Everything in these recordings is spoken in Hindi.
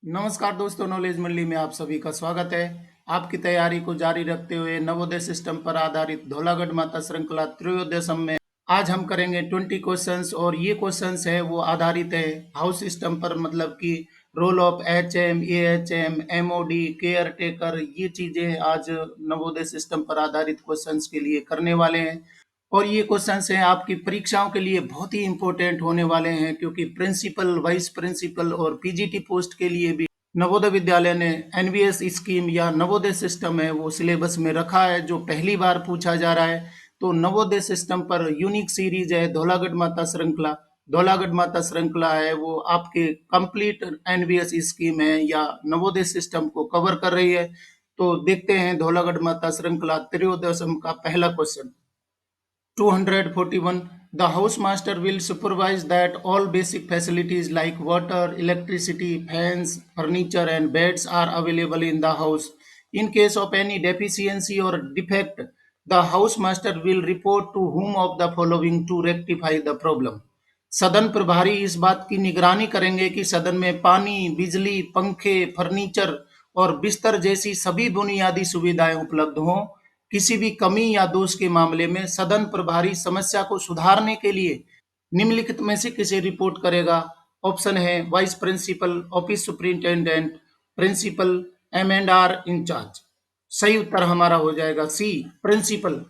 नमस्कार दोस्तों, नॉलेज मंडली में आप सभी का स्वागत है। आपकी तैयारी को जारी रखते हुए नवोदय सिस्टम पर आधारित धौलागढ़ माता श्रृंखला त्रयोदय सम में आज हम करेंगे 20 क्वेश्चंस और ये क्वेश्चंस है वो आधारित है हाउस सिस्टम पर, मतलब कि role of HM, AHM, MOD, caretaker, ये चीजें आज नवोदय सिस्टम पर आधारित क्वेश्चंस के लिए करने वाले हैं। और ये क्वेश्चंस हैं आपकी परीक्षाओं के लिए बहुत ही इंपॉर्टेंट होने वाले हैं, क्योंकि प्रिंसिपल, वाइस प्रिंसिपल और पीजीटी पोस्ट के लिए भी नवोदय विद्यालय ने एनवीएस स्कीम या नवोदय सिस्टम है वो सिलेबस में रखा है, जो पहली बार पूछा जा रहा है। तो नवोदय सिस्टम पर यूनिक सीरीज है धौलागढ़ माता श्रृंखला। धौलागढ़ माता श्रृंखला है वो आपके कंप्लीट एनवीएस स्कीम है या नवोदय सिस्टम को कवर कर रही है। तो देखते हैं धौलागढ़ माता श्रृंखला त्रयोदय सम का पहला question. 241. The housemaster will supervise that all basic facilities like water, electricity, fans, furniture, and beds are available in the house. In case of any deficiency or defect, the housemaster will report to whom of the following to rectify the problem. सदन प्रभारी इस बात की निगरानी करेंगे कि सदन में पानी, बिजली, पंखे, फर्नीचर और बिस्तर जैसी सभी बुनियादी सुविधाएं उपलब्ध हों। किसी भी कमी या दोष के मामले में सदन प्रभारी समस्या को सुधारने के लिए निम्नलिखित में से किसे रिपोर्ट करेगा। ऑप्शन है vice principal, office superintendent, principal, M and R in charge. सही उत्तर हमारा हो जाएगा सी, प्रिंसिपल।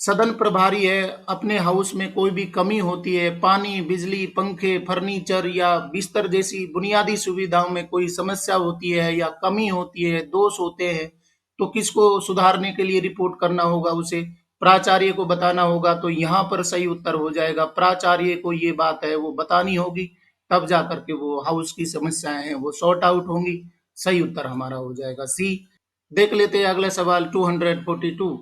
सदन प्रभारी है, अपने हाउस में कोई भी कमी होती है, पानी, बिजली, पंखे, फर्नीचर या बिस्तर जैसी बुनियादी सुविधाओं में कोई समस्या होती है या कमी होती है, दोष होते हैं, तो किसको सुधारने के लिए रिपोर्ट करना होगा? उसे प्राचार्य को बताना होगा। तो यहाँ पर सही उत्तर हो जाएगा प्राचार्य को ये बात है वो बतानी होगी, तब जा करके वो हाउस की समस्याएं हैं वो सॉर्ट आउट होंगी। सही उत्तर हमारा हो जाएगा सी। देख लेते हैं अगला सवाल 242।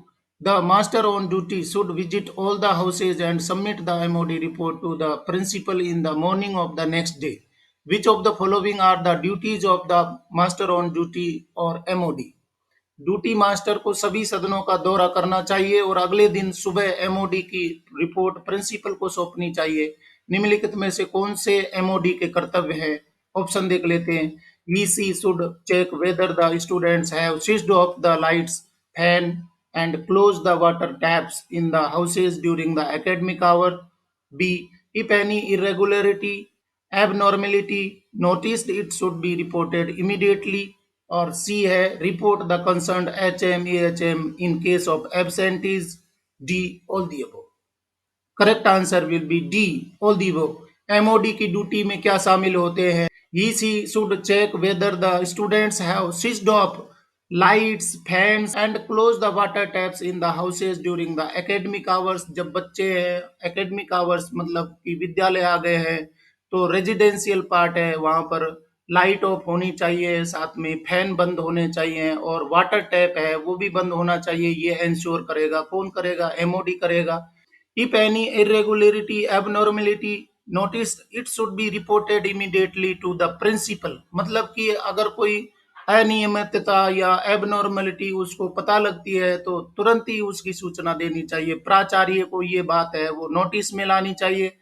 The master on duty should visit all the houses and submit the MOD report to the principal in the morning of the next day. Which of the following are the duties of the master on duty or MOD? Duty master को सभी सदनों का दौरा करना चाहिए और अगले दिन सुबह एमओडी की रिपोर्ट प्रिंसिपल को सौंपनी चाहिए। निम्नलिखित में से कौन से एमओडी के कर्तव्य है? ऑप्शन देख लेते हैं। EC should check whether the students have switched off the lights, fan and close the water taps in the houses during the academic hour. B, if any irregularity, abnormality noticed, it should be reported immediately। और सी है report the concerned HM, AHM in case of absentees. D, all the above. Correct answer will be D, all the above. MOD की ड्यूटी में क्या शामिल होते हैं? EC should check whether the students have switched off lights, fans and close the water taps in the houses during the academic hours. जब बच्चे हैं, एकेडमिक आवर्स मतलब कि विद्यालय आ गए हैं, तो रेजिडेंशियल पार्ट है, वहां पर लाइट ऑफ होनी चाहिए, साथ में फैन बंद होने चाहिए और वाटर टैप है वो भी बंद होना चाहिए। ये इंश्योर करेगा, कौन करेगा? एमओडी करेगा। If any irregularity, abnormality notice, it should be reported immediately to the principal. मतलब कि अगर कोई अनियमितता या एबनॉर्मेलिटी उसको पता लगती है तो तुरंत ही उसकी सूचना देनी चाहिए। प्राचार्य को ये बात है वो नोटिस में लानी चाहिए।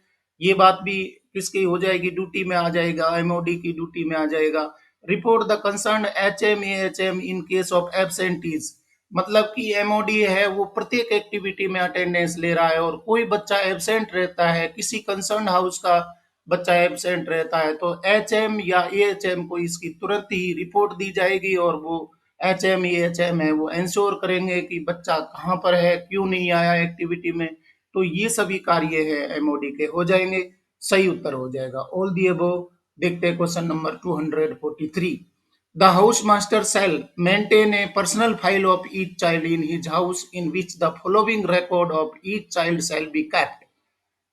ये बात भी किसकी हो जाएगी? ड्यूटी में आ जाएगा, एमओडी की ड्यूटी में आ जाएगा। Report the concern HM, AHM in case of absentees. मतलब कि एमओडी है वो प्रत्येक एक्टिविटी में अटेंडेंस ले रहा है और कोई बच्चा एब्सेंट रहता है, किसी कंसर्न हाउस का बच्चा एब्सेंट रहता है, तो एचएम या एएचएम को इसकी तुरंत ही रिपोर्ट दी जाएगी और वो एचएम, एएचएम है वो इंश्योर करेंगे कि बच्चा कहाँ पर है, क्यों नहीं आया एक्टिविटी में। तो ये सभी कार्य है एमओडी के हो जाएंगे। सही उत्तर हो जाएगा ऑल दी अबव। देखते हैं question number 243। The housemaster shall maintain a personal file of each child in his house in which the following record of each child shall be kept।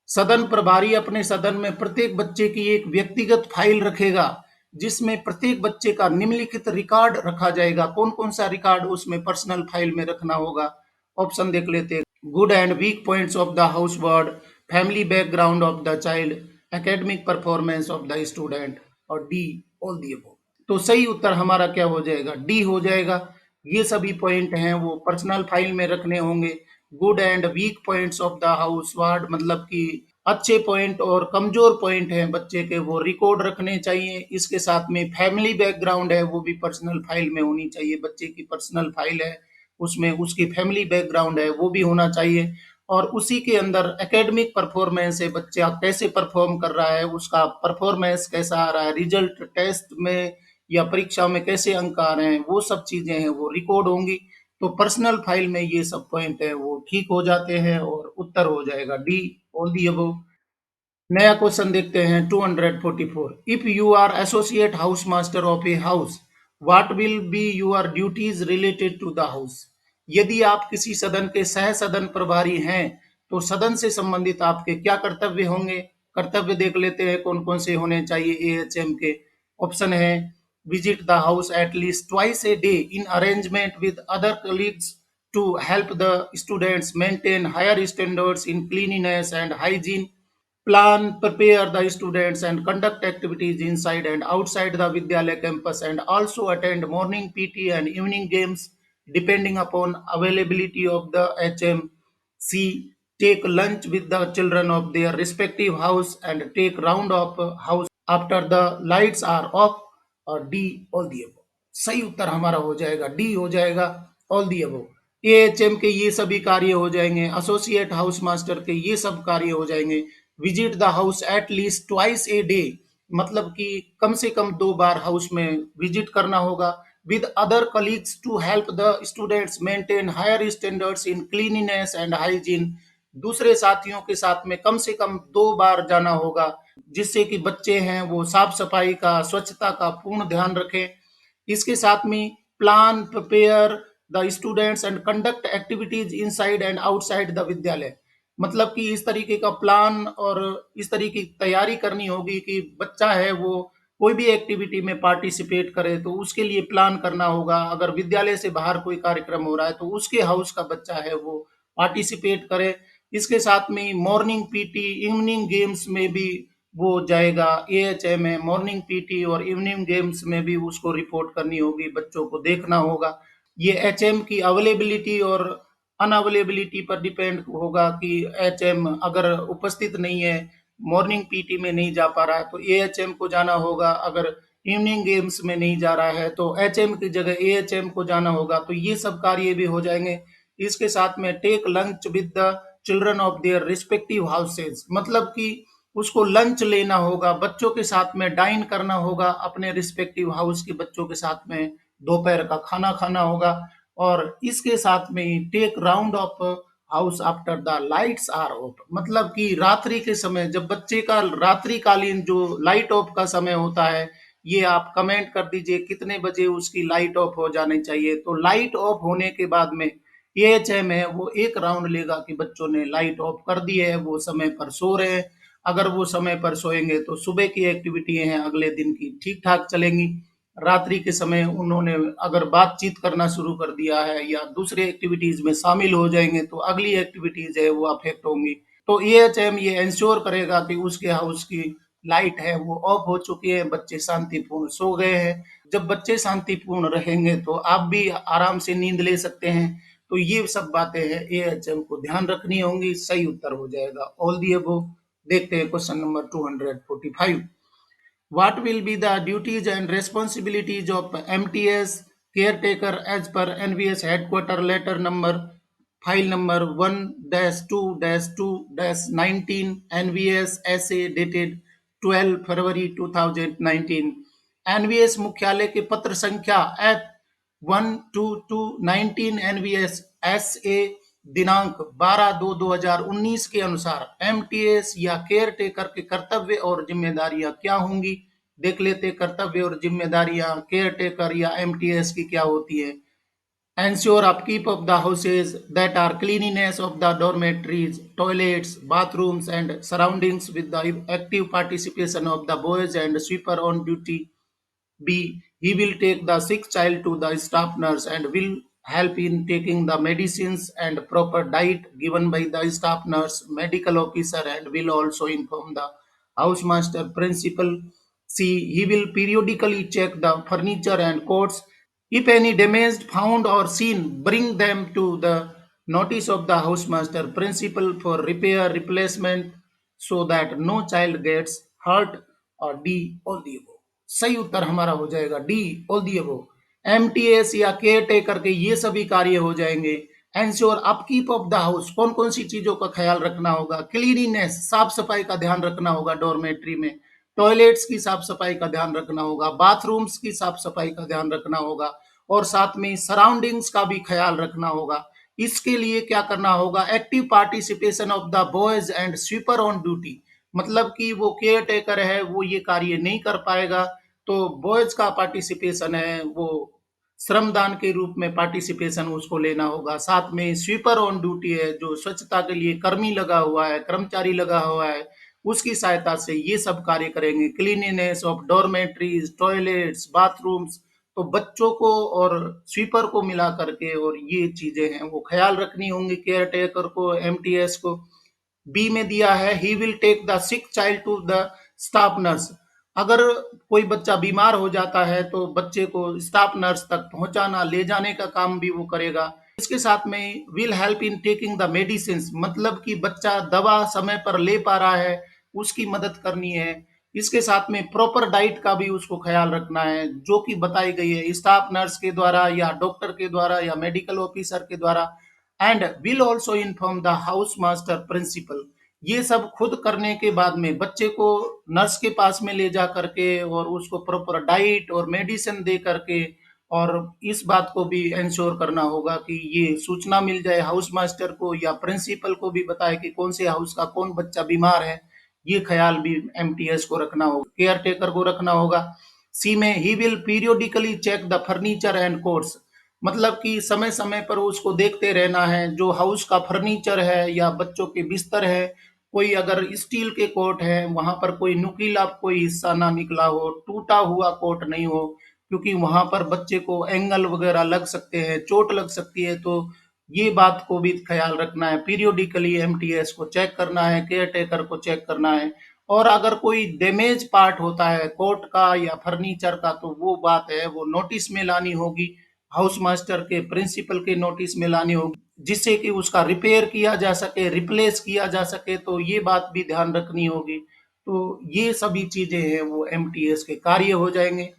सदन प्रभारी अपने सदन में प्रत्येक बच्चे की एक व्यक्तिगत फाइल रखेगा जिसमें प्रत्येक बच्चे का निम्नलिखित रिकॉर्ड रखा जाएगा। कौन कौन सा रिकॉर्ड उसमें पर्सनल फाइल में रखना होगा? ऑप्शन देख लेते हैं। Good and weak points of the house ward, family background of the child, academic performance of the student, और डी, ऑल दी अबव। तो सही उत्तर हमारा क्या हो जाएगा? डी हो जाएगा। ये सभी पॉइंट हैं वो पर्सनल फाइल में रखने होंगे। Good and weak points of the house ward मतलब कि अच्छे पॉइंट और कमजोर पॉइंट हैं बच्चे के, वो रिकॉर्ड रखने चाहिए। इसके साथ में फैमिली बैकग्राउंड है वो भी पर्सनल फाइल में होनी चाहिए। बच्चे की पर्सनल फाइल है, उसमें उसकी फैमिली बैकग्राउंड है वो भी होना चाहिए। और उसी के अंदर एकेडमिक परफॉर्मेंस है, बच्चा कैसे परफॉर्म कर रहा है, उसका परफॉर्मेंस कैसा आ रहा है, रिजल्ट टेस्ट में या परीक्षा में कैसे अंक आ रहे हैं, वो सब चीजें हैं वो रिकॉर्ड होंगी। तो पर्सनल फाइल में ये सब पॉइंट है वो ठीक हो जाते हैं और उत्तर हो जाएगा डी, ऑल दी अबव। नया क्वेश्चन देखते हैं 244। If you are associate house master of a house, what will be your duties related to the house. यदि आप किसी सदन के सह सदन प्रभारी हैं तो सदन से संबंधित आपके क्या कर्तव्य होंगे। कर्तव्य देख लेते हैं कौन कौन से होने चाहिए एएचएम के। ऑप्शन है visit the house at least twice a day in arrangement with other colleagues to help the students maintain higher standards in cleanliness and hygiene, plan, prepare the students and conduct activities inside and outside the Vidyalaya campus, and also attend morning PT and evening games depending upon availability of the HMC, take lunch with the children of their respective house and take round of house after the lights are off, और डी ऑल दी अबव। सही उत्तर हमारा हो जाएगा डी हो जाएगा, ऑल दी अबव। एएचएम के ये सभी कार्य हो जाएंगे, एसोसिएट हाउस मास्टर के ये सब कार्य हो जाएंगे। Visit the house at least twice a day, मतलब कि कम से कम 2 बार हाउस में विजिट करना होगा। With other colleagues to help the students maintain higher standards in cleanliness and hygiene, दूसरे साथियों के साथ में कम से कम 2 बार जाना होगा, जिससे कि बच्चे हैं वो साफ सफाई का, स्वच्छता का पूर्ण ध्यान रखें। इसके साथ में plan, prepare the students and conduct activities inside and outside the विद्यालय, मतलब कि इस तरीके का प्लान और इस तरीके की तैयारी करनी होगी कि बच्चा है वो कोई भी एक्टिविटी में पार्टिसिपेट करे, तो उसके लिए प्लान करना होगा। अगर विद्यालय से बाहर कोई कार्यक्रम हो रहा है तो उसके हाउस का बच्चा है वो पार्टिसिपेट करे। इसके साथ में मॉर्निंग पीटी, इवनिंग गेम्स में भी वो जाएगा। एएचएम में मॉर्निंग पीटी और इवनिंग गेम्स में भी उसको रिपोर्ट करनी होगी, बच्चों को देखना होगा। ये एचएम की अवेलेबिलिटी और अनअवेलेबिलिटी पर डिपेंड होगा कि एचएम अगर उपस्थित नहीं है, मॉर्निंग पीटी में नहीं जा पा रहा है तो एएचएम को जाना होगा। अगर इवनिंग गेम्स में नहीं जा रहा है तो एचएम की जगह एएचएम को जाना होगा। तो ये सब कार्य भी हो जाएंगे। इसके साथ में take lunch with the children of their respective houses, मतलब कि उसको लंच लेना होगा, बच्चों के साथ में डाइन करना होगा, अपने रिस्पेक्टिव हाउस के बच्चों के साथ में दोपहर का खाना खाना होगा। और इसके साथ में ही take round of house after the lights are off, मतलब कि रात्रि के समय जब बच्चे का रात्रिकालीन जो लाइट ऑफ का समय होता है, ये आप कमेंट कर दीजिए कितने बजे उसकी लाइट ऑफ हो जानी चाहिए। तो लाइट ऑफ होने के बाद में एएचएम है वो एक राउंड लेगा कि बच्चों ने लाइट ऑफ कर दी है, वो समय पर सो रहे हैं। अगर वो समय पर सोएंगे तो सुबह की एक्टिविटी हैं अगले दिन की ठीक ठाक चलेंगी। रात्रि के समय उन्होंने अगर बातचीत करना शुरू कर दिया है या दूसरे एक्टिविटीज में शामिल हो जाएंगे तो अगली एक्टिविटीज है वो अफेक्ट होंगी। तो एएचएम ये इंश्योर करेगा कि उसके हाउस की लाइट है वो ऑफ हो चुकी है, बच्चे शांतिपूर्ण सो गए हैं। जब बच्चे शांतिपूर्ण रहेंगे तो आप भी आराम से नींद ले सकते हैं। तो ये सब बातें हैं एएचएम को ध्यान रखनी होंगी। सही उत्तर हो जाएगा ऑल दी अबव। देखते हैं question number 245। What will be the duties and responsibilities of MTS caretaker as per NVS headquarter letter number file number 1-2-2-19 NVS SA dated 12 February 2019। NVS मुख्यालय के पत्र संख्या F 12219 एनवीएस एस ए दिनांक 12/2/2019 के अनुसार एमटीएस या केयर टेकर के कर्तव्य और जिम्मेदारियां क्या होंगी। देख लेते कर्तव्य और जिम्मेदारियां केयर टेकर या एमटीएस की क्या होती है। Ensure upkeep of the houses, that are cleanliness of the dormitories, toilets, bathrooms, and surroundings with the active participation of the boys and sweeper on duty. B. He will take the sick child to the staff nurse and will help in taking the medicines and proper diet given by the staff nurse, medical officer, and will also inform the housemaster principal. C. He will periodically check the furniture and coats. If any damaged found or seen, bring them to the notice of the housemaster principal for repair, replacement, so that no child gets hurt, और डी ऑल दी अबव। सही उत्तर हमारा हो जाएगा D all the above. MTS या केयर टेकर के ये सभी कार्य हो जाएंगे। Ensure upkeep of the house, कौन कौन सी चीजों का ख्याल रखना होगा? क्लीनिनेस, साफ सफाई का ध्यान रखना होगा डॉर्मेट्री में। टॉयलेट्स की साफ सफाई का ध्यान रखना होगा, बाथरूम्स की साफ सफाई का ध्यान रखना होगा, और साथ में सराउंडिंग्स का भी ख्याल रखना होगा। इसके लिए क्या करना होगा? Active participation of the boys and sweeper on duty, मतलब कि वो केयर टेकर है, वो ये कार्य नहीं कर पाएगा, तो बॉयज का पार्टिसिपेशन है वो श्रमदान के रूप में पार्टिसिपेशन उसको लेना होगा। साथ में स्वीपर ऑन ड्यूटी है, जो स्वच्छता के लिए कर्मी लगा हुआ है, कर्मचारी लगा हुआ है, उसकी सहायता से ये सब कार्य करेंगे। Cleanliness of dormitories, toilets, bathrooms, तो बच्चों को और स्वीपर को मिला करके और ये चीजें हैं वो ख्याल रखनी होंगी केयर टेकर को, एमटीएस को। बी में दिया है he will take the sick child to the staff nurse, अगर कोई बच्चा बीमार हो जाता है तो बच्चे को स्टाफ नर्स तक पहुंचाना, ले जाने का काम भी वो करेगा। इसके साथ में will help in taking the medicine, मतलब कि बच्चा दवा समय पर ले पा रहा है उसकी मदद करनी है। इसके साथ में प्रॉपर डाइट का भी उसको ख्याल रखना है, जो कि बताई गई है स्टाफ नर्स के द्वारा या डॉक्टर के द्वारा या मेडिकल ऑफिसर के द्वारा। And will also inform the house master principal, ये सब खुद करने के बाद में बच्चे को नर्स के पास में ले जा करके और उसको प्रॉपर डाइट और मेडिसिन दे करके, और इस बात को भी इंश्योर करना होगा कि ये सूचना मिल जाए हाउस मास्टर को या प्रिंसिपल को भी बताए कि कौन से हाउस का कौन बच्चा बीमार है। ये ख्याल भी एमटीएस को रखना होगा, केयर टेकर को रखना होगा। सी में he will periodically check the furniture and courts, मतलब कि समय समय पर उसको देखते रहना है, जो हाउस का फर्नीचर है या बच्चों के बिस्तर है, कोई अगर स्टील के कोट है वहां पर कोई नुकीला कोई हिस्सा ना निकला हो, टूटा हुआ कोट नहीं हो, क्योंकि वहां पर बच्चे को एंगल वगैरह लग सकते हैं, चोट लग सकती है, तो ये बात को भी ख्याल रखना है। पीरियोडिकली एमटीएस को चेक करना है, केयर टेकर को चेक करना है। और अगर कोई डैमेज पार्ट होता है कोट का या फर्नीचर का, तो वो बात है वो नोटिस में लानी होगी, हाउस मास्टर के प्रिंसिपल के नोटिस में लानी होगी, जिससे कि उसका रिपेयर किया जा सके, रिप्लेस किया जा सके, तो ये बात भी ध्यान रखनी होगी। तो ये सभी चीजें हैं वो एमटीएस के कार्य हो जाएंगे।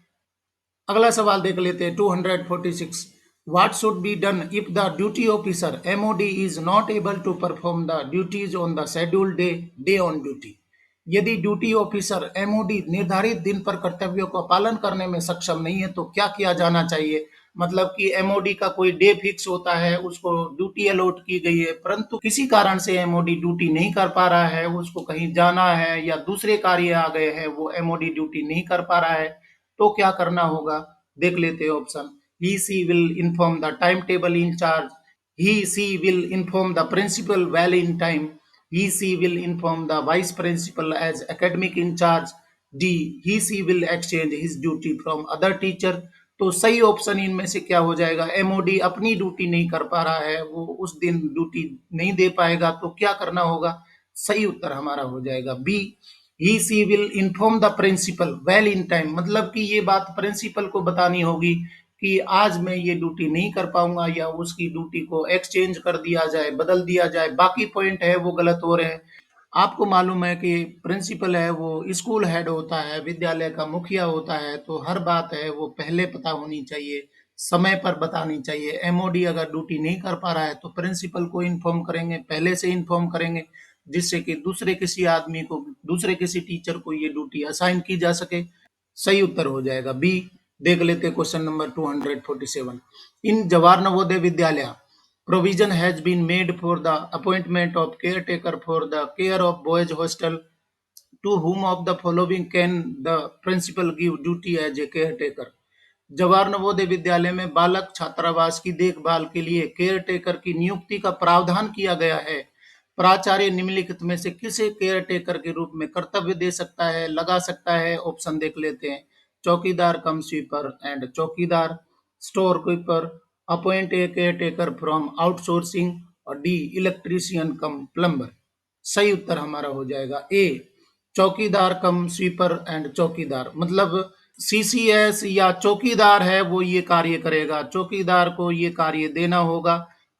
अगला सवाल देख लेते हैं 246। What should be done if the duty officer MOD is not able to perform the duties on the scheduled day on duty, यदि ड्यूटी ऑफिसर एमओडी निर्धारित दिन पर कर्तव्यों का पालन करने में सक्षम नहीं है तो क्या किया जाना चाहिए? मतलब कि एमओडी का कोई डे फिक्स होता है, उसको ड्यूटी अलॉट की गई है, परंतु किसी कारण से एमओडी ड्यूटी नहीं कर पा रहा है, उसको कहीं जाना है या दूसरे कार्य आ गए हैं, वो एमओडी ड्यूटी नहीं कर पा रहा है, तो क्या करना होगा? देख लेते हैं option. He she will inform the timetable in charge, he she will inform the principal well in time, he she will inform the vice principal as academic in charge, d he she will exchange his duty from other teacher। तो सही ऑप्शन इनमें से क्या हो जाएगा? एमओडी अपनी ड्यूटी नहीं कर पा रहा है, वो उस दिन ड्यूटी नहीं दे पाएगा, तो क्या करना होगा? सही उत्तर हमारा हो जाएगा B, he she will inform the principal well in time, मतलब कि ये बात प्रिंसिपल को बतानी होगी कि आज मैं ये ड्यूटी नहीं कर पाऊंगा, या उसकी ड्यूटी को एक्सचेंज कर दिया जाए, बदल दिया जाए। बाकी पॉइंट है वो गलत हो रहे हैं। आपको मालूम है कि प्रिंसिपल है वो स्कूल हेड होता है, विद्यालय का मुखिया होता है, तो हर बात है वो पहले पता होनी चाहिए, समय पर बतानी चाहिए। एमओडी अगर ड्यूटी नहीं कर पा रहा है तो प्रिंसिपल को इन्फॉर्म करेंगे, पहले से इन्फॉर्म करेंगे, जिससे कि दूसरे किसी आदमी को, दूसरे किसी टीचर को ये ड्यूटी असाइन की जा सके। सही उत्तर हो जाएगा बी। देख लेते question number 247। In Jawahar Navodaya Vidyalaya provision has been made for the appointment of caretaker for the care of boys hostel, to whom of the following can the principal give duty as a caretaker? Jawahar Navodaya Vidyalaya में बालक छात्रावास की देखभाल के लिए केयर टेकर की नियुक्ति का प्रावधान किया गया है। प्राचार्य निम्नलिखित में से किसे केयर टेकर के रूप में कर्तव्य दे सकता है, लगा सकता है? ऑप्शन देख लेते हैं। चौकीदार कम स्वीपर एंड चौकीदार, store keeper, appoint a caretaker from outsourcing, और डी इलेक्ट्रीशियन कम प्लम्बर। सही उत्तर हमारा हो जाएगा ए, चौकीदार कम स्वीपर एंड चौकीदार, मतलब सीसीएस या चौकीदार है वो ये कार्य करेगा, चौकीदार को ये कार्य देना होगा,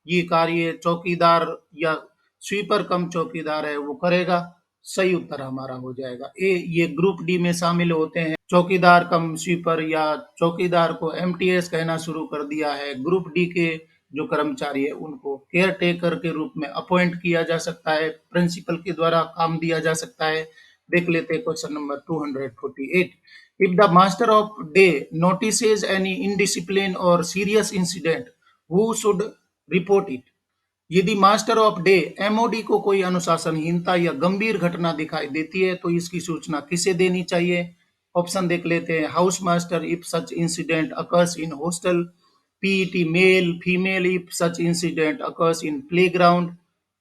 ये कार्य चौकीदार या स्वीपर कम चौकीदार है वो करेगा। सही उत्तर हमारा हो जाएगा ए। ये ग्रुप डी में शामिल होते हैं चौकीदार कम स्वीपर, या चौकीदार को एमटीएस कहना शुरू कर दिया है। ग्रुप डी के जो कर्मचारी है उनको केयर टेकर के रूप में अपॉइंट किया जा सकता है, प्रिंसिपल के द्वारा काम दिया जा सकता है। देख लेते हैं question number 248। If the master of day notices any indiscipline or serious incident, who should report it? यदि मास्टर ऑफ डे एमओडी को कोई अनुशासनहीनता या गंभीर घटना दिखाई देती है तो इसकी सूचना किसे देनी चाहिए? ऑप्शन देख लेते हैं। House master if such incident occurs in hostel, PET male female if such incident occurs in playground,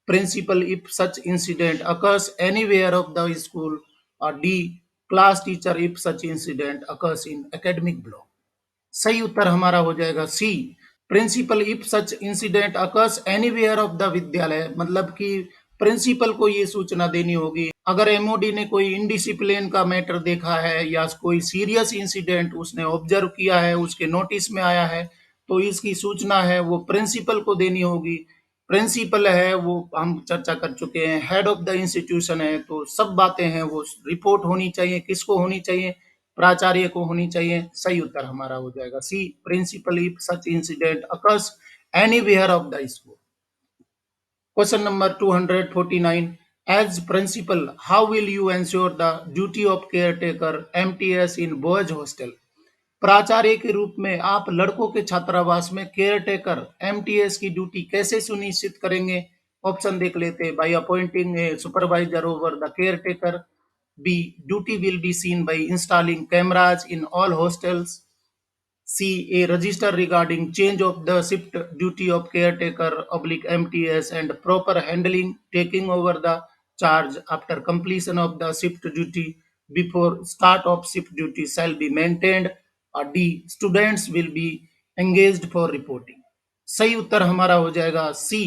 principal if such incident occurs anywhere of the school, और D class teacher if such incident occurs in academic block. सही उत्तर हमारा हो जाएगा C, principal if such incident occurs anywhere of the विद्यालय। मतलब कि प्रिंसिपल को ये सूचना देनी होगी अगर एमओडी ने कोई इनडिसिप्लिन का मैटर देखा है या कोई सीरियस इंसिडेंट उसने ऑब्जर्व किया है, उसके नोटिस में आया है, तो इसकी सूचना है वो प्रिंसिपल को देनी होगी। प्रिंसिपल है वो हम चर्चा कर चुके हैं, हेड ऑफ द इंस्टीट्यूशन है, तो सब बातें हैं वो रिपोर्ट होनी चाहिए। किसको होनी चाहिए? प्राचार्य को होनी चाहिए। सही उत्तर हमारा हो जाएगा C, principal if such incident occurs anywhere of the school. Question number 249। As principal how will you ensure the duty of care taker MTS in boys hostel? प्राचार्य के रूप में आप लड़कों के छात्रावास में केयर टेकर एमटीएस की ड्यूटी कैसे सुनिश्चित करेंगे? ऑप्शन देख लेते हैं। By appointing a supervisor over the care taker, B duty will be seen by installing cameras in all hostels, C. A register regarding change of the shift duty of caretaker oblique MTS and proper handling taking over the charge after completion of the shift duty before start of shift duty shall be maintained, or D. Students will be engaged for reporting। सही उत्तर हमारा हो जाएगा C,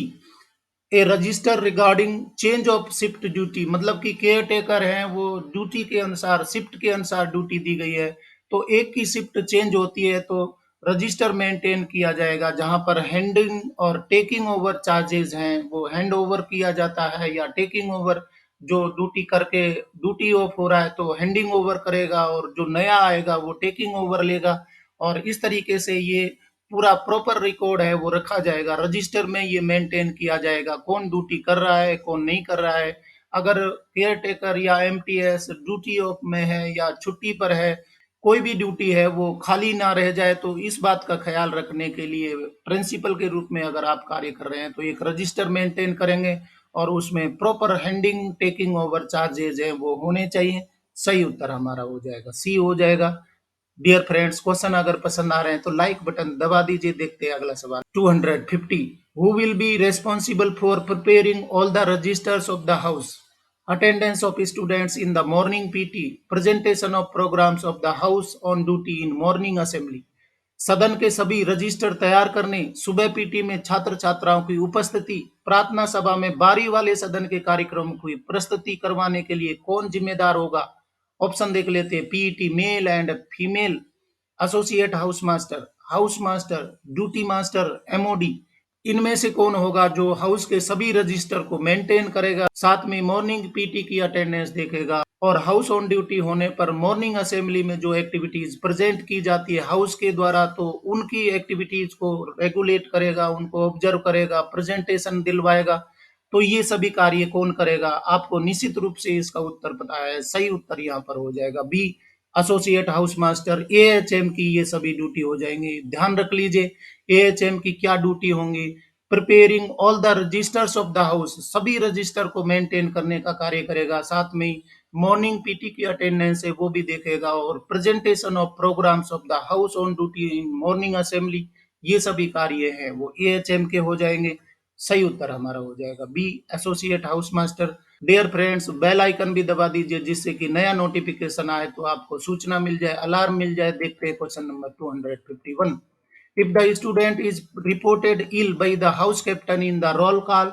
a register regarding change of shift duty. मतलब कि केयर टेकर हैं वो ड्यूटी के अनुसार शिफ्ट के अनुसार ड्यूटी दी गई है, तो एक की शिफ्ट चेंज होती है तो रजिस्टर मेंटेन किया जाएगा जहां पर हैंडिंग और टेकिंग ओवर चार्जेस हैं वो हैंड ओवर किया जाता है, या टेकिंग ओवर जो ड्यूटी करके ड्यूटी ऑफ हो रहा है तो हैंडिंग ओवर करेगा, और जो नया आएगा वो टेकिंग ओवर लेगा। और इस तरीके से ये पूरा प्रॉपर रिकॉर्ड है वो रखा जाएगा, रजिस्टर में ये मेंटेन किया जाएगा कौन ड्यूटी कर रहा है कौन नहीं कर रहा है। अगर केयर टेकर या एमटीएस ड्यूटी ऑफ में है या छुट्टी पर है, कोई भी ड्यूटी है वो खाली ना रह जाए, तो इस बात का ख्याल रखने के लिए प्रिंसिपल के रूप में अगर आप कार्य कर रहे हैं तो एक रजिस्टर मेंटेन करेंगे और उसमें proper handing taking over charges है वो होने चाहिए। सही उत्तर हमारा हो जाएगा सी हो जाएगा। डियर फ्रेंड्स, क्वेश्चन अगर पसंद आ रहे हैं तो लाइक बटन दबा दीजिए। देखते हैं अगला सवाल 250। Who will be responsible for preparing all the registers of the house, attendance of students in the morning PT, presentation of programmes of the house on duty in morning assembly. सदन के सभी रजिस्टर तैयार करने, सुबह पीटी में छात्र छात्राओं की उपस्थिति, प्रार्थना सभा में बारी वाले सदन के कार्यक्रम की प्रस्तुति करवाने के लिए कौन जिम्मेदार होगा? ऑप्शन देख लेते हैं। PET male and female, associate house master, duty master, MoD. इनमें से कौन होगा जो हाउस के सभी रजिस्टर को मेंटेन करेगा, साथ में मॉर्निंग पीटी की अटेंडेंस देखेगा, और हाउस ऑन ड्यूटी होने पर मॉर्निंग असेंबली में जो एक्टिविटीज प्रेजेंट की जाती है हाउस के द्वारा तो उनकी एक्टिविटीज को रेगुलेट करेगा, उनको ऑब्जर्व करेगा, प्रेजेंटेशन दिलवाएगा। तो ये सभी कार्य कौन करेगा? आपको निश्चित रूप से इसका उत्तर पता है। सही उत्तर यहाँ पर हो जाएगा बी, एसोसिएट हाउस मास्टर, एएचएम की ये सभी ड्यूटी हो जाएंगी। ध्यान रख लीजिए एएचएम की क्या ड्यूटी होंगी? Preparing all the registers of the house, सभी रजिस्टर को मेंटेन करने का कार्य करेगा, साथ में मॉर्निंग पीटी की अटेंडेंस है वो भी देखेगा, और presentation of programmes of the house on duty in morning assembly, ये सभी कार्य हैं वो एएचएम के हो जाएंगे। सही उत्तर हमारा हो जाएगा B, associate house master. Dear friends, bell icon भी दबा दीजिए जिससे कि नया नोटिफिकेशन आए तो आपको सूचना मिल जाए, अलार्म मिल जाए। देखते हैं question number 251। If the student is reported ill by the house captain in the roll call,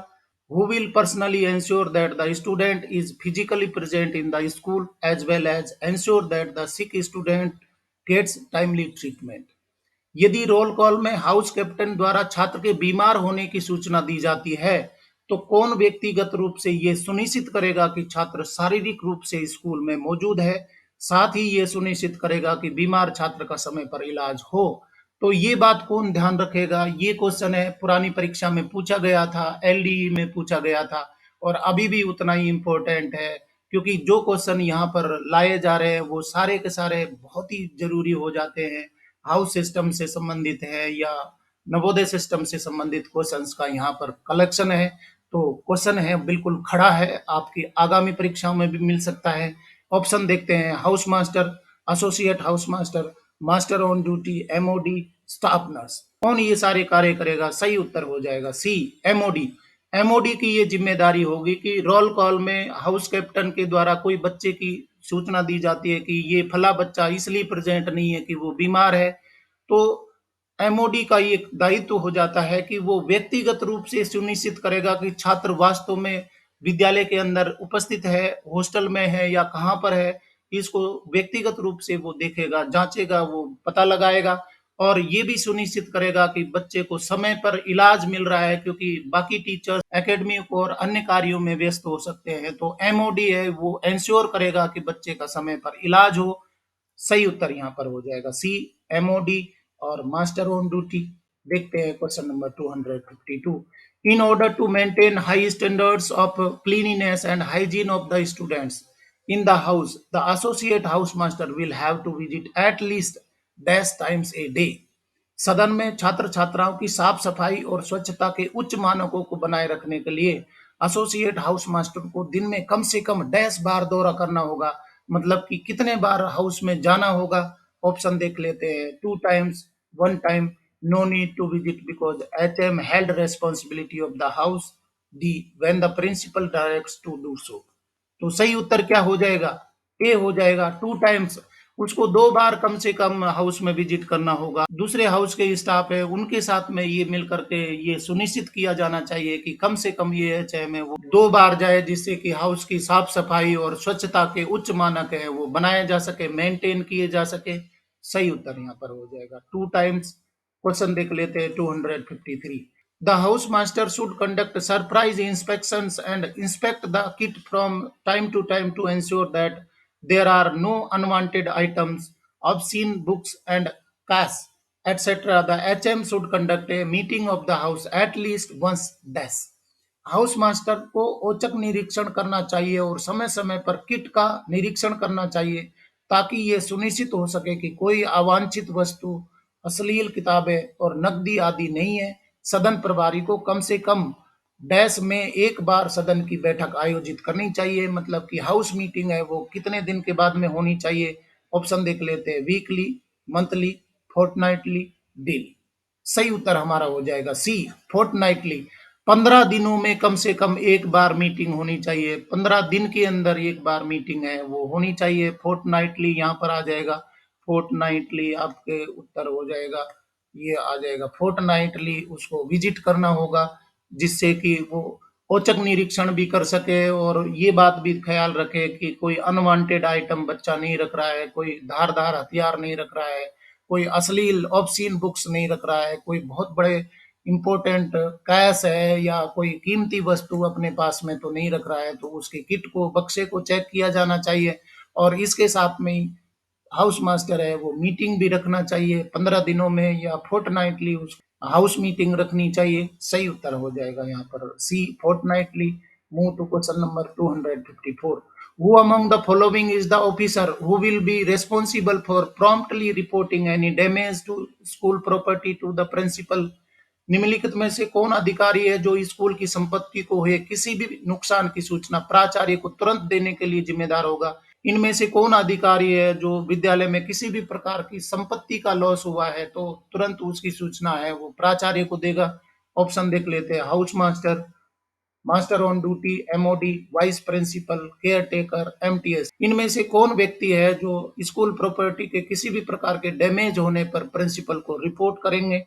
who will personally ensure that the student is physically present in the school as well as ensure that the sick student gets timely treatment? यदि रोल कॉल में हाउस कैप्टन द्वारा छात्र के बीमार होने की सूचना दी जाती है तो कौन व्यक्तिगत रूप से ये सुनिश्चित करेगा कि छात्र शारीरिक रूप से स्कूल में मौजूद है, साथ ही ये सुनिश्चित करेगा कि बीमार छात्र का समय पर इलाज हो। तो ये बात कौन ध्यान रखेगा? ये क्वेश्चन है, पुरानी परीक्षा में पूछा गया था, एलडीई में पूछा गया था और अभी भी उतना ही इम्पोर्टेंट है, क्योंकि जो क्वेश्चन यहाँ पर लाए जा रहे हैं वो सारे के सारे बहुत ही जरूरी हो जाते हैं। हाउस सिस्टम से संबंधित है या नवोदय सिस्टम से संबंधित क्वेश्चंस का यहाँ पर कलेक्शन है। तो क्वेश्चन है, बिल्कुल खड़ा है, आपकी आगामी परीक्षाओं में भी मिल सकता है। ऑप्शन देखते हैं, house master, associate house master, master on duty, MoD, staff nurse. कौन ये सारे कार्य करेगा? सही उत्तर हो जाएगा सी, एमओडी। एमओडी की ये जिम्मेदारी होगी कि रोल कॉल में हाउस कैप्टन के द्वारा कोई बच्चे की सूचना दी जाती है कि ये फला बच्चा इसलिए प्रेजेंट नहीं है कि वो बीमार है, तो एमओडी का ये दायित्व हो जाता है कि वो व्यक्तिगत रूप से सुनिश्चित करेगा कि छात्र वास्तव में विद्यालय के अंदर उपस्थित है, हॉस्टल में है या कहाँ पर है। इसको व्यक्तिगत रूप से वो देखेगा, जांचेगा, वो पता लगाएगा और ये भी सुनिश्चित करेगा कि बच्चे को समय पर इलाज मिल रहा है, क्योंकि बाकी टीचर्स एकेडमिक और अन्य कार्यों में व्यस्त हो सकते हैं। तो एमओडी है वो इंश्योर करेगा कि बच्चे का समय पर इलाज हो। सही उत्तर यहाँ पर हो जाएगा सी, एमओडी और मास्टर ऑन ड्यूटी। देखते हैं question number 252। In order to maintain high standards of cleanliness and hygiene of the students in the house, the associate housemaster will have to visit at least dash times a day. सदन में छात्र छात्राओं की साफ सफाई और स्वच्छता के उच्च मानकों को बनाए रखने के लिए एसोसिएट हाउस मास्टर को दिन में कम से कम डैश बार दौरा करना होगा। मतलब कि कितने बार हाउस में जाना होगा? ऑप्शन देख लेते हैं, 2 times, 1 time, no need to visit because HM held responsibility of the house, D when the principal directs to do so। तो सही उत्तर क्या हो जाएगा? ए हो जाएगा, 2 टाइम्स। उसको 2 बार कम से कम हाउस में विजिट करना होगा। दूसरे हाउस के स्टाफ है उनके साथ में ये मिल करके ये सुनिश्चित किया जाना चाहिए कि कम से कम ये एचएम में वो 2 बार जाए, जिससे कि हाउस की साफ सफाई और स्वच्छता के उच्च मानक है वो बनाए जा सके, मेंटेन किए जा सके। सही उत्तर यहाँ पर हो जाएगा 2 टाइम्स। क्वेश्चन देख लेते हैं 253। The housemaster should conduct surprise inspections and inspect the kit from time to time to ensure that there are no unwanted items, obscene books and cash, etc. The HM should conduct a meeting of the house at least once dash। House master को औचक निरीक्षण करना चाहिए और समय समय पर किट का निरीक्षण करना चाहिए, ताकि ये सुनिश्चित हो सके कि कोई अवांछित वस्तु, अश्लील किताबें और नकदी आदि नहीं है। सदन प्रभारी को कम से कम डैश में एक बार सदन की बैठक आयोजित करनी चाहिए। मतलब कि हाउस मीटिंग है वो कितने दिन के बाद में होनी चाहिए? ऑप्शन देख लेते हैं, वीकली, मंथली, फोर्टनाइटली, डेली। सही उत्तर हमारा हो जाएगा सी, फोर्टनाइटली। 15 दिनों में कम से कम एक बार मीटिंग होनी चाहिए। 15 दिन के अंदर एक बार मीटिंग है वो होनी चाहिए। फोर्टनाइटली यहाँ पर आ जाएगा, फोर्टनाइटली आपके उत्तर हो जाएगा, ये आ जाएगा फोर्टनाइटली। उसको विजिट करना होगा जिससे कि वो औचक निरीक्षण भी कर सके और ये बात भी ख्याल रखे कि कोई अनवांटेड आइटम बच्चा नहीं रख रहा है, कोई धारदार हथियार नहीं रख रहा है, कोई अश्लील ऑब्सीन बुक्स नहीं रख रहा है, कोई बहुत बड़े इंपॉर्टेंट कैश है या कोई कीमती वस्तु अपने पास में तो नहीं रख रहा है। तो उसके किट को, बक्से को चेक किया जाना चाहिए और इसके साथ में ही हाउस मास्टर है वो मीटिंग भी रखना चाहिए 15 दिनों में या फोर्टनाइटली उस हाउस मीटिंग रखनी चाहिए। सही उत्तर हो जाएगा यहाँ पर C, fortnightly. Move to question number 254। Who among the following is the officer who will be responsible for promptly reporting any damage to school property to the principal? निम्नलिखित में से कौन अधिकारी है जो स्कूल की संपत्ति को हुए किसी भी नुकसान की सूचना प्राचार्य को तुरंत देने के लिए जिम्मेदार होगा? इनमें से कौन अधिकारी है जो विद्यालय में किसी भी प्रकार की संपत्ति का लॉस हुआ है तो तुरंत उसकी सूचना है वो प्राचार्य को देगा? ऑप्शन देख लेते हैं, house master, master on duty, MOD, vice principal, care taker, MTS. इनमें से कौन व्यक्ति है जो स्कूल प्रॉपर्टी के किसी भी प्रकार के डैमेज होने पर प्रिंसिपल को रिपोर्ट करेंगे?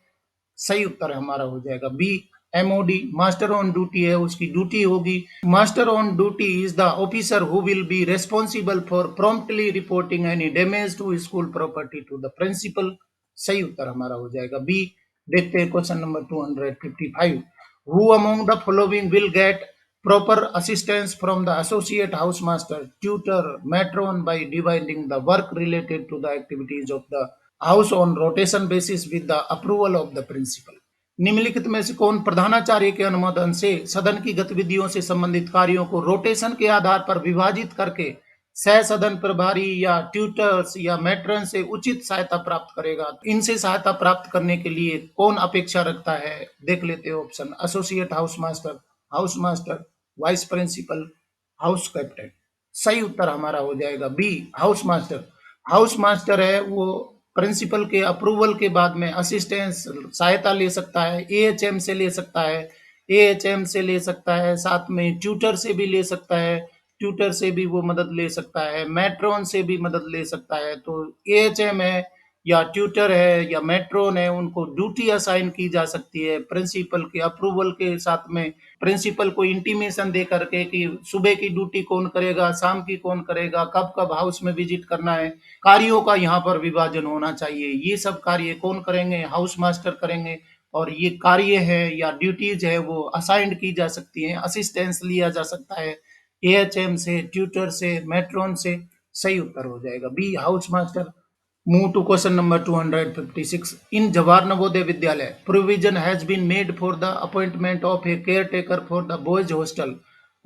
सही उत्तर हमारा हो जाएगा B, MOD. Master on duty है उसकी ड्यूटी होगी। Master on duty is the officer who will be responsible for promptly reporting any damage to school property to the principal. सही उत्तर हमारा हो जाएगा बी। देखते हैं question number 255। Who among the following will get proper assistance from the associate housemaster, tutor, matron by dividing the work related to the activities of the house on rotation basis with the approval of the principal? निम्नलिखित में से कौन प्रधानाचार्य के अनुमोदन से सदन की गतिविधियों से संबंधित कार्यों को रोटेशन के आधार पर विभाजित करके सह सदन प्रभारी या ट्यूटर्स या मैट्रन से उचित सहायता प्राप्त करेगा? इनसे सहायता प्राप्त करने के लिए कौन अपेक्षा रखता है? देख लेते हैं option. Associate house master, vice principal, house captain. सही उत्तर हमारा हो जाएगा B, house master. House master है वो प्रिंसिपल के अप्रूवल के बाद में असिस्टेंस सहायता ले सकता है, एएचएम से ले सकता है, एएचएम से ले सकता है, साथ में ट्यूटर से भी ले सकता है, ट्यूटर से भी वो मदद ले सकता है, मैट्रॉन से भी मदद ले सकता है। तो एएचएम है या ट्यूटर है या मेट्रोन है, उनको ड्यूटी असाइन की जा सकती है प्रिंसिपल के अप्रूवल के साथ में। प्रिंसिपल को इंटीमेशन दे करके कि सुबह की ड्यूटी कौन करेगा, शाम की कौन करेगा, कब कब हाउस में विजिट करना है, कार्यों का यहाँ पर विभाजन होना चाहिए। ये सब कार्य कौन करेंगे? हाउस मास्टर करेंगे। और ये कार्य है या ड्यूटीज है वो असाइंड की जा सकती है, असिस्टेंस लिया जा सकता है एएचएम से, ट्यूटर से, मेट्रोन से। सही उत्तर हो जाएगा B, house master. Move to question number 256. In Jawahar Navodaya Vidyalaya, provision has been made for the appointment of a caretaker for the boys hostel.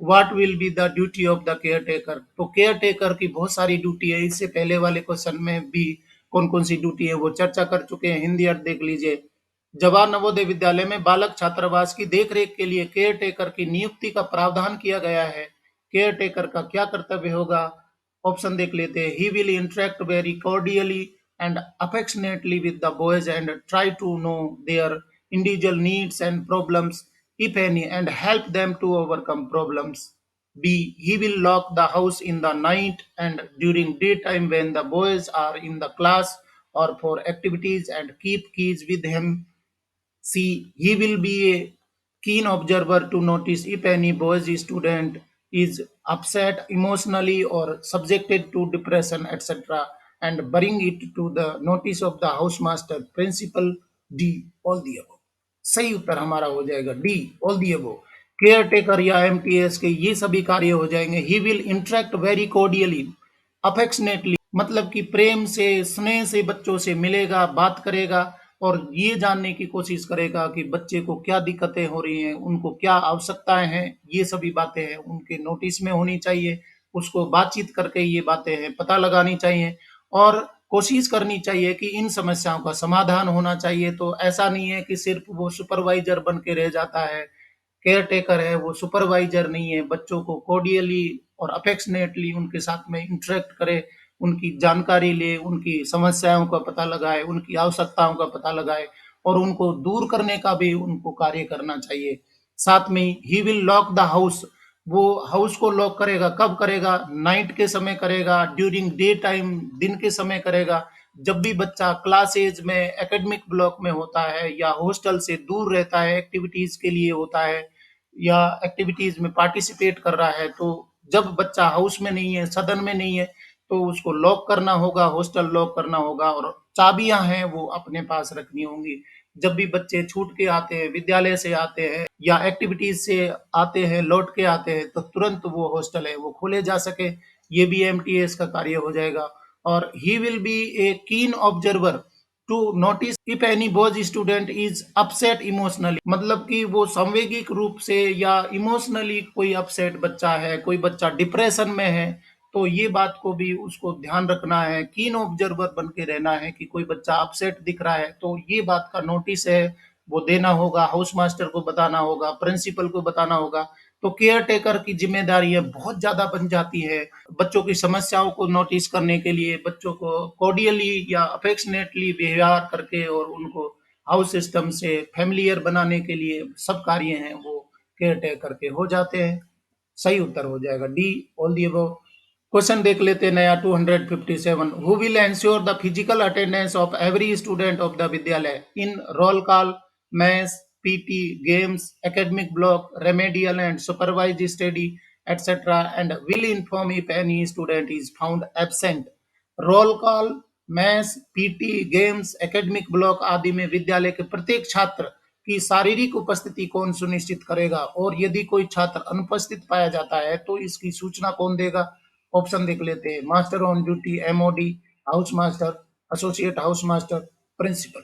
What will be the duty of the caretaker? तो caretaker की बहुत सारी ड्यूटी है। इससे पहले वाले क्वेश्चन में भी कौन कौन सी ड्यूटी है वो चर्चा कर चुके हैं। हिंदी अर्थ देख लीजिए। जवाहर नवोदय विद्यालय में बालक छात्रावास की देखरेख के लिए केयर टेकर की नियुक्ति का प्रावधान किया गया है। केयर टेकर का क्या कर्तव्य होगा? ऑप्शन देख लेते हैं। He will interact very cordially and affectionately with the boys and try to know their individual needs and problems if any and help them to overcome problems. B. He will lock the house in the night and during daytime when the boys are in the class or for activities and keep keys with him. C. He will be a keen observer to notice if any boys student is upset emotionally or subjected to depression, etc., and bring it to the notice of the housemaster, principal. D. All the above. सही उत्तर हमारा हो जाएगा D, all the above. Care taker या एमटीएस के ये सभी कार्य हो जाएंगे। He will interact very cordially, affectionately मतलब कि प्रेम से, स्नेह से बच्चों से मिलेगा, बात करेगा और ये जानने की कोशिश करेगा कि बच्चे को क्या दिक्कतें हो रही हैं, उनको क्या आवश्यकताएं हैं। ये सभी बातें हैं उनके नोटिस में होनी चाहिए। उसको बातचीत करके ये बातें हैं पता लगानी चाहिए और कोशिश करनी चाहिए कि इन समस्याओं का समाधान होना चाहिए। तो ऐसा नहीं है कि सिर्फ वो सुपरवाइजर बन के रह जाता है, केयर टेकर है वो सुपरवाइजर नहीं है। बच्चों को कोर्डियली और अफेक्शनेटली उनके साथ में इंटरेक्ट करे, उनकी जानकारी ले, उनकी समस्याओं का पता लगाए, उनकी आवश्यकताओं का पता लगाए और उनको दूर करने का भी उनको कार्य करना चाहिए। साथ में he will lock the house, वो हाउस को लॉक करेगा। कब करेगा? नाइट के समय करेगा, ड्यूरिंग डे टाइम दिन के समय करेगा। जब भी बच्चा क्लासेज में एकेडमिक ब्लॉक में होता है या हॉस्टल से दूर रहता है, एक्टिविटीज के लिए होता है या एक्टिविटीज में पार्टिसिपेट कर रहा है, तो जब बच्चा हाउस में नहीं है, सदन में नहीं है, तो उसको लॉक करना होगा, हॉस्टल लॉक करना होगा और चाबियां हैं वो अपने पास रखनी होंगी। जब भी बच्चे छूट के आते हैं, विद्यालय से आते हैं या एक्टिविटीज से आते हैं, लौट के आते हैं, तो तुरंत वो हॉस्टल है वो खोले जा सके। ये भी एमटीएस का कार्य हो जाएगा। और he will be a keen observer to notice if any boys student is upset emotionally, मतलब कि वो संवेगिक रूप से या इमोशनली कोई अपसेट बच्चा है, कोई बच्चा डिप्रेशन में है, तो ये बात को भी उसको ध्यान रखना है, कीन ऑब्जर्वर बन के रहना है कि कोई बच्चा अपसेट दिख रहा है तो ये बात का नोटिस है वो देना होगा, हाउस मास्टर को बताना होगा, प्रिंसिपल को बताना होगा। तो केयर टेकर की जिम्मेदारी है बहुत ज्यादा बन जाती है बच्चों की समस्याओं को नोटिस करने के लिए, बच्चों को कोर्डियली या अफेक्शनेटली व्यवहार करके और उनको हाउस सिस्टम से फैमिलियर बनाने के लिए सब कार्य हैं वो केयर टेकर के हो जाते हैं। सही उत्तर हो जाएगा D, all the above. Question देख लेते हैं नया 257। Who will ensure the physical attendance of every student of the विद्यालय in roll call, maths, PT, games, academic block, remedial and supervise study etcetera and will inform if any student is found absent. Roll call, maths, PT, games, academic block आदि में विद्यालय के प्रत्येक छात्र कि शारीरिक उपस्थिति कौन सुनिश्चित करेगा, और यदि कोई छात्र अनुपस्थित पाया जाता है तो इसकी सूचना कौन देगा? ऑप्शन देख लेते हैं। Master on duty, MOD, house master, associate house master, principal.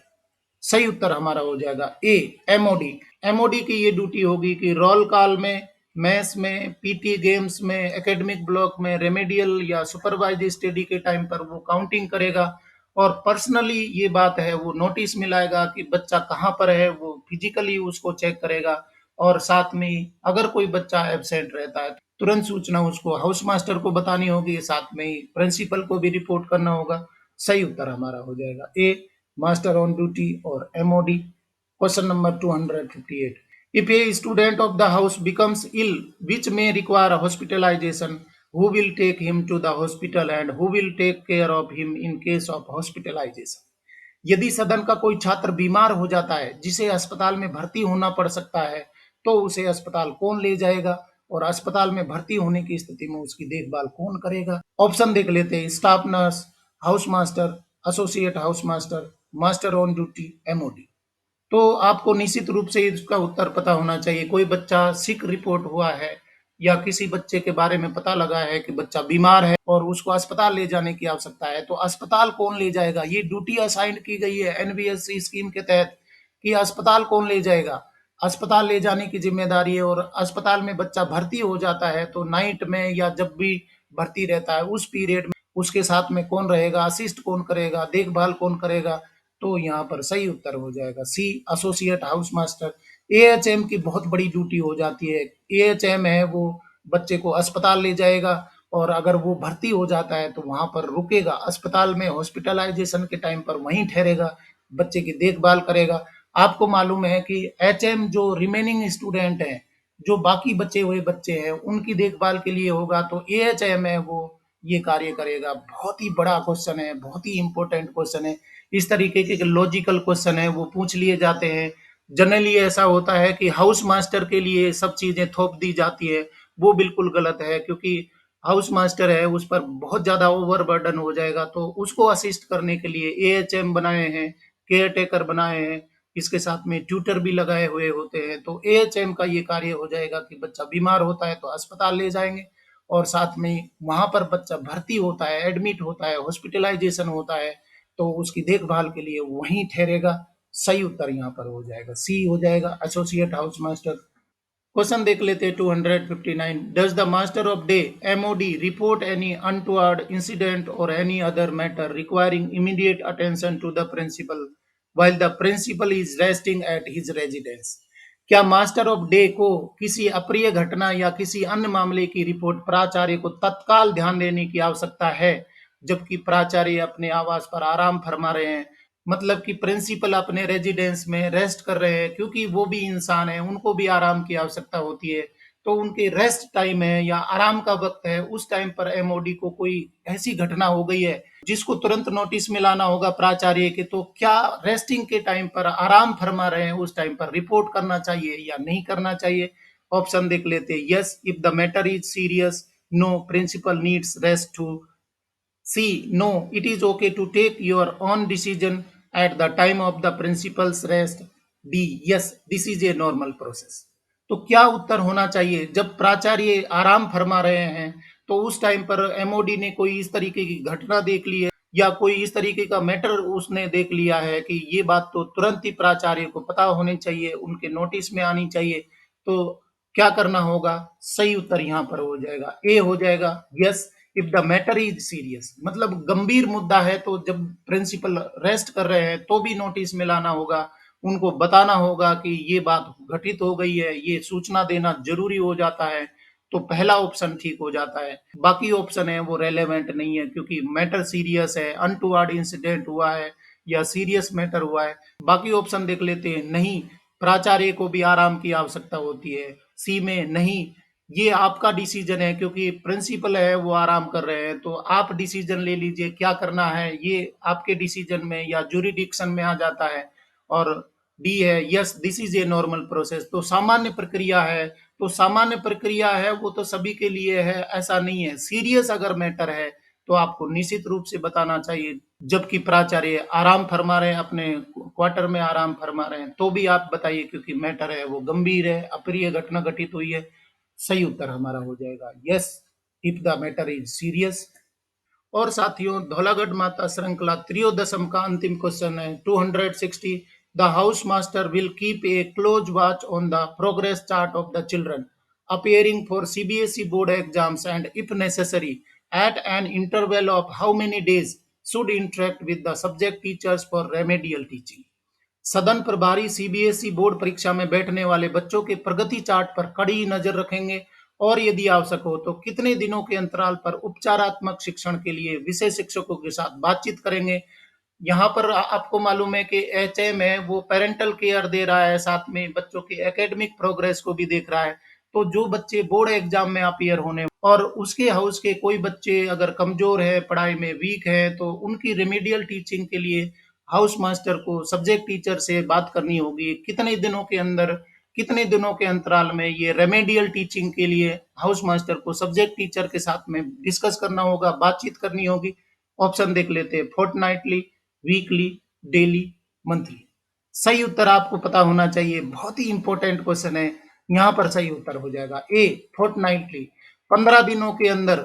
सही उत्तर हमारा हो जाएगा ए, एमओडी। एमओडी की ये ड्यूटी होगी कि रोल कॉल में, मैथ्स में, पीटी गेम्स में, एकेडमिक ब्लॉक में, रेमेडियल या सुपरवाइज स्टडी के टाइम पर वो काउंटिंग करेगा, और पर्सनली ये बात है वो नोटिस मिलाएगा कि बच्चा कहाँ पर है, वो फिजिकली उसको चेक करेगा, और साथ में ही अगर कोई बच्चा एब्सेंट रहता है तुरंत सूचना उसको हाउस मास्टर को बतानी होगी, साथ में ही प्रिंसिपल को भी रिपोर्ट करना होगा। सही उत्तर हमारा हो जाएगा ए, मास्टर ऑन ड्यूटी और MoD. Question number 258, if a student of the house becomes ill which may require hospitalization, who will take him to the hospital and who will take care of him in case of hospitalization? यदि सदन का कोई छात्र बीमार हो जाता है जिसे अस्पताल में भर्ती होना पड़ सकता है, तो उसे अस्पताल कौन ले जाएगा, और अस्पताल में भर्ती होने की स्थिति में उसकी देखभाल कौन करेगा? ऑप्शन देख लेते हैं। Staff nurse, house master, associate house master, master on duty, MoD. तो आपको निश्चित रूप से इसका उत्तर पता होना चाहिए। कोई बच्चा सिक रिपोर्ट हुआ है या किसी बच्चे के बारे में पता लगा है कि बच्चा बीमार है और उसको अस्पताल ले जाने की आवश्यकता है, तो अस्पताल कौन ले जाएगा? ये ड्यूटी असाइन की गई है एनबीएससी स्कीम के तहत कि अस्पताल कौन ले जाएगा। अस्पताल ले जाने की जिम्मेदारी है, और अस्पताल में बच्चा भर्ती हो जाता है तो नाइट में या जब भी भर्ती रहता है उस पीरियड में उसके साथ में कौन रहेगा, असिस्ट कौन करेगा, देखभाल कौन करेगा? तो यहाँ पर सही उत्तर हो जाएगा सी, एसोसिएट हाउस मास्टर। एएचएम की बहुत बड़ी ड्यूटी हो जाती है। एएचएम है वो बच्चे को अस्पताल ले जाएगा, और अगर वो भर्ती हो जाता है तो वहां पर रुकेगा, अस्पताल में हॉस्पिटलाइजेशन के टाइम पर वहीं ठहरेगा, बच्चे की देखभाल करेगा। आपको मालूम है कि एचएम जो रिमेनिंग स्टूडेंट हैं, जो बाकी बचे हुए बच्चे हैं उनकी देखभाल के लिए होगा, तो एएचएम है वो ये कार्य करेगा। बहुत ही बड़ा क्वेश्चन है, बहुत ही इंपॉर्टेंट क्वेश्चन है। इस तरीके के लॉजिकल क्वेश्चन है वो पूछ लिए जाते हैं। जनरली ऐसा होता है कि हाउस मास्टर के लिए सब चीजें थोप दी जाती है, वो बिल्कुल गलत है, क्योंकि हाउस मास्टर है उस पर बहुत ज्यादा ओवर बर्डन हो जाएगा, तो उसको असिस्ट करने के लिए एएचएम बनाए हैं, केयर टेकर बनाए हैं, इसके साथ में ट्यूटर भी लगाए हुए होते हैं। तो एएचएम का ये कार्य हो जाएगा कि बच्चा बीमार होता है तो अस्पताल ले जाएंगे, और साथ में वहां पर बच्चा भर्ती होता है, एडमिट होता है, हॉस्पिटलाइजेशन होता है, तो उसकी देखभाल के लिए वहीं ठहरेगा। सही उत्तर यहाँ पर हो जाएगा सी हो जाएगा, एसोसिएट हाउस मास्टर। क्वेश्चन देख लेते हैं 259, does the master of day MOD report any untoward incident or any other matter requiring immediate attention to the principal while the principal is resting at his residence? क्या मास्टर ऑफ डे को किसी अप्रिय घटना या किसी अन्य मामले की रिपोर्ट प्राचार्य को तत्काल ध्यान देने की आवश्यकता है जबकि प्राचार्य अपने आवास पर आराम फरमा रहे हैं? मतलब कि प्रिंसिपल अपने रेजिडेंस में रेस्ट कर रहे हैं, क्योंकि वो भी इंसान है, उनको भी आराम की आवश्यकता होती है। तो उनके रेस्ट टाइम है या आराम का वक्त है, उस टाइम पर एमओडी को कोई ऐसी घटना हो गई है जिसको तुरंत नोटिस में लाना होगा प्राचार्य के, तो क्या रेस्टिंग के टाइम पर, आराम फरमा रहे हैं उस टाइम पर रिपोर्ट करना चाहिए या नहीं करना चाहिए? ऑप्शन देख लेते हैं। Yes if the matter is serious, no principal needs rest to, C. No, it is okay to take your own decision at the time of the principal's rest. D. Yes, this is a normal process. तो क्या उत्तर होना चाहिए? जब प्राचार्य आराम फरमा रहे हैं तो उस टाइम पर एमओडी ने कोई इस तरीके की घटना देख ली है या कोई इस तरीके का मैटर उसने देख लिया है कि ये बात तो तुरंत ही प्राचार्य को पता होनी चाहिए, उनके नोटिस में आनी चाहिए, तो क्या करना होगा? सही उत्तर यहाँ पर हो जाएगा ए हो जाएगा। Yes if the matter is serious, मतलब गंभीर मुद्दा है तो जब प्रिंसिपल रेस्ट कर रहे हैं तो भी नोटिस में लाना होगा, उनको बताना होगा कि ये बात घटित हो गई है, ये सूचना देना जरूरी हो जाता है। तो पहला ऑप्शन ठीक हो जाता है। बाकी ऑप्शन है वो रेलेवेंट नहीं है, क्योंकि मैटर सीरियस है, अनटुवर्ड इंसिडेंट हुआ है या सीरियस मैटर हुआ है। बाकी ऑप्शन देख लेते हैं। नहीं, प्राचार्य को भी आराम की आवश्यकता होती है। सी में नहीं, ये आपका डिसीजन है, क्योंकि प्रिंसिपल है वो आराम कर रहे हैं, तो आप डिसीजन ले लीजिए क्या करना है, ये आपके डिसीजन में या जुरिडिक्शन में आ जाता है। और डी है yes this is a normal process, तो सामान्य प्रक्रिया है। तो सामान्य प्रक्रिया है वो तो सभी के लिए है, ऐसा नहीं है। सीरियस अगर मैटर है तो आपको निश्चित रूप से बताना चाहिए। जबकि प्राचार्य आराम फरमा रहे हैं, अपने क्वार्टर में आराम फरमा रहे हैं, तो भी आप बताइए, क्योंकि मैटर है वो गंभीर है, अप्रिय घटना घटित हुई है। सही उत्तर हमारा हो जाएगा yes, if the matter is serious. और साथियों, धौलागढ़ माता श्रृंखला त्रियोदशम का अंतिम क्वेश्चन है 260। The house master will keep a close watch on the progress chart of the children appearing for CBSE board exams, and if necessary, at an interval of how many days, should interact with the subject teachers for remedial teaching। सदन प्रभारी सीबीएसई बोर्ड परीक्षा में बैठने वाले बच्चों के प्रगति चार्ट पर कड़ी नजर रखेंगे, और यदि आवश्यक हो तो कितने दिनों के अंतराल पर उपचारात्मक शिक्षण के लिए विषय शिक्षकों के साथ बातचीत करेंगे। यहाँ पर आपको मालूम है कि एचएम है वो पेरेंटल केयर दे रहा है, साथ में बच्चों की एकेडमिक प्रोग्रेस को भी देख रहा है। तो जो बच्चे बोर्ड एग्जाम में अपीयर होने और उसके हाउस के कोई बच्चे अगर कमजोर है, पढ़ाई में वीक है, तो उनकी रेमेडियल टीचिंग के लिए हाउस मास्टर को सब्जेक्ट टीचर से बात करनी होगी। कितने दिनों के अंदर, कितने दिनों के अंतराल में ये रेमेडियल टीचिंग के लिए हाउस मास्टर को सब्जेक्ट टीचर के साथ में डिस्कस करना होगा, बातचीत करनी होगी। ऑप्शन देख लेते हैं, फोर्टनाइटली, वीकली, डेली, मंथली। सही उत्तर आपको पता होना चाहिए, बहुत ही इंपॉर्टेंट क्वेश्चन है। यहाँ पर सही उत्तर हो जाएगा ए, फोर्टनाइटली। 15 दिनों के अंदर,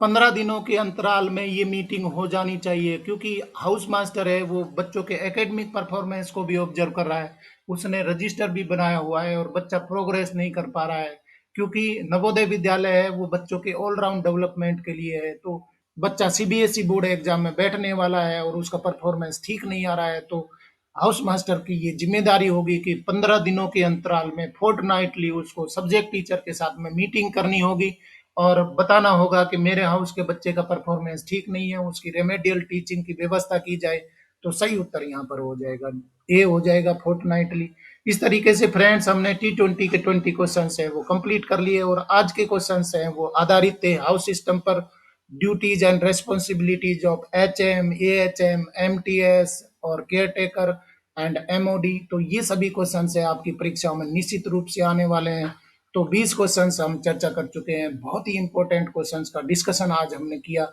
15 दिनों के अंतराल में ये मीटिंग हो जानी चाहिए, क्योंकि हाउस मास्टर है वो बच्चों के एकेडमिक परफॉर्मेंस को भी ऑब्जर्व कर रहा है, उसने रजिस्टर भी बनाया हुआ है, और बच्चा प्रोग्रेस नहीं कर पा रहा है, क्योंकि नवोदय विद्यालय है वो बच्चों के ऑलराउंड डेवलपमेंट के लिए है। तो बच्चा सीबीएसई बोर्ड एग्जाम में बैठने वाला है और उसका परफॉर्मेंस ठीक नहीं आ रहा है, तो हाउस मास्टर की ये जिम्मेदारी होगी कि 15 दिनों के अंतराल में फोर्टनाइटली उसको सब्जेक्ट टीचर के साथ में मीटिंग करनी होगी, और बताना होगा कि मेरे हाउस के बच्चे का परफॉर्मेंस ठीक नहीं है, उसकी रेमेडियल टीचिंग की व्यवस्था की जाए। तो सही उत्तर यहाँ पर हो जाएगा ए, हो जाएगा फोर्टनाइटली। इस तरीके से फ्रेंड्स, हमने T20 के 20 क्वेश्चन है वो कंप्लीट कर लिए, और आज के क्वेश्चन हैं वो आधारित थे हाउस सिस्टम पर, duties and responsibilities of HM, AHM, MTS और केयर टेकर एंड एमओडी। तो ये सभी क्वेश्चन है आपकी परीक्षाओं में निश्चित रूप से आने वाले हैं। तो 20 क्वेश्चंस हम चर्चा कर चुके हैं, बहुत ही इंपॉर्टेंट क्वेश्चंस का डिस्कशन आज हमने किया।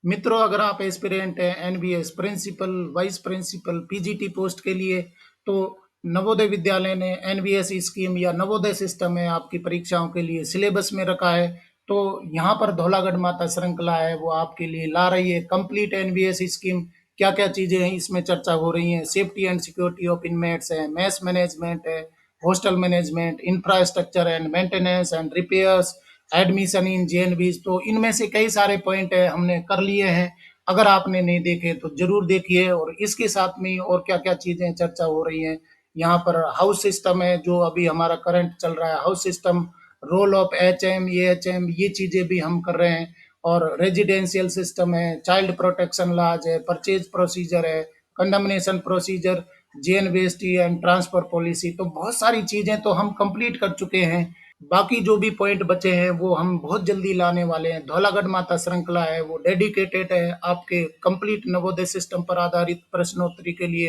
मित्रों, अगर आप एस्पिरेंट हैं NBS principal, vice principal, PGT post के लिए, तो नवोदय विद्यालय ने एनबीएस स्कीम या नवोदय सिस्टम है आपकी परीक्षाओं के लिए सिलेबस में रखा है। तो यहाँ पर धौलागढ़ माता श्रृंखला है वो आपके लिए ला रही है कंप्लीट एनबीएस स्कीम। क्या क्या चीजें हैं इसमें चर्चा हो रही हैं, safety and security of inmates है, मैस मैनेजमेंट है, hostel management, infrastructure and maintenance and repairs, admission in JNVs. तो इनमें से कई सारे पॉइंट है हमने कर लिए हैं, अगर आपने नहीं देखे तो जरूर देखिए। और इसके साथ में और क्या क्या चीजें चर्चा हो रही हैं, यहाँ पर हाउस सिस्टम है जो अभी हमारा करंट चल रहा है, house system, role of HM, AHM, ये चीजें भी हम कर रहे हैं। और रेजिडेंशियल सिस्टम है, चाइल्ड प्रोटेक्शन लॉज है, परचेज प्रोसीजर है, condemnation procedure, JNVST and transfer policy. तो बहुत सारी चीजें तो हम कंप्लीट कर चुके हैं, बाकी जो भी पॉइंट बचे हैं वो हम बहुत जल्दी लाने वाले हैं। धौलागढ़ माता श्रृंखला है वो डेडिकेटेड है आपके कंप्लीट नवोदय सिस्टम पर आधारित प्रश्नोत्तरी के लिए।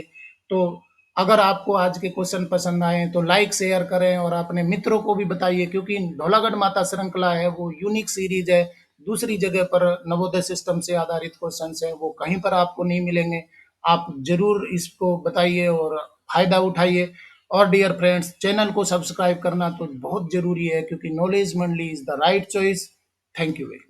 तो अगर आपको आज के क्वेश्चन पसंद आए तो लाइक शेयर करें और अपने मित्रों को भी बताइए, क्योंकि धौलागढ़ माता श्रृंखला है वो यूनिक सीरीज है, दूसरी जगह पर नवोदय सिस्टम से आधारित क्वेश्चन है वो कहीं पर आपको नहीं मिलेंगे। आप जरूर इसको बताइए और फायदा उठाइए। और डियर फ्रेंड्स, चैनल को सब्सक्राइब करना तो बहुत जरूरी है, क्योंकि नॉलेज मंडली is the right choice. Thank you very